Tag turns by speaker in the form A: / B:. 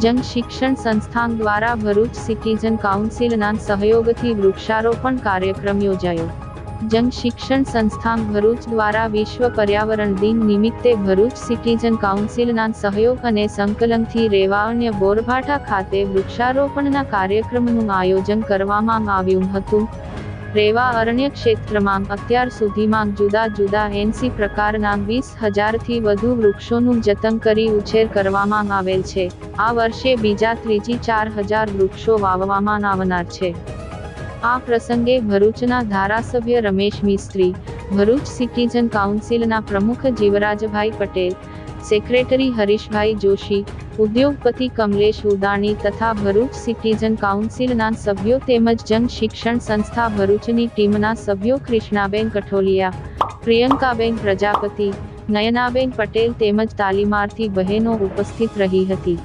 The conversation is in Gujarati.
A: જંગ શિક્ષણ સંસ્થાન દ્વારા ભરૂચ સિટીઝન કાઉન્સિલના સહયોગથી વૃક્ષારોપણ કાર્યક્રમ યોજાયો। જંગ શિક્ષણ સંસ્થાન ભરૂચ દ્વારા વિશ્વ પર્યાવરણ દિન નિમિત્તે ભરૂચ સિટીઝન કાઉન્સિલના સહયોગ અને સંકલનથી રેવાઅન્ય બોરભાઠા ખાતે વૃક્ષારોપણના કાર્યક્રમનું આયોજન કરવામાં આવ્યું હતું। રેવા અરણ્ય ક્ષેત્રમાં અત્યાર સુધીમાં જુદા જુદા 80 પ્રકારના 20,000થી વધુ વૃક્ષોનું જતન કરી ઉછેર કરવામાં આવેલ છે। આ વર્ષે બીજા ત્રીજી 4,000 વૃક્ષો વાવવામાં આવનાર છે। આ પ્રસંગે ભરૂચના ધારાસભ્ય રમેશ મિસ્ત્રી, ભરૂચ સિટીઝન કાઉન્સિલના પ્રમુખ જીવરાજભાઈ પટેલ, સેક્રેટરી હરીશભાઈ જોશી, ઉદ્યોગપતિ કમલેશ ઉદાણી તથા ભરૂચ સિટીઝન કાઉન્સિલના સભ્યો તેમજ જંગ શિક્ષણ સંસ્થા ભરૂચની ટીમના સભ્યો કૃષ્ણાબેન કઠોલિયા, પ્રિયંકાબેન પ્રજાપતિ, નયનાબેન પટેલ તેમજ તાલીમાર્થી બહેનો ઉપસ્થિત રહી હતી।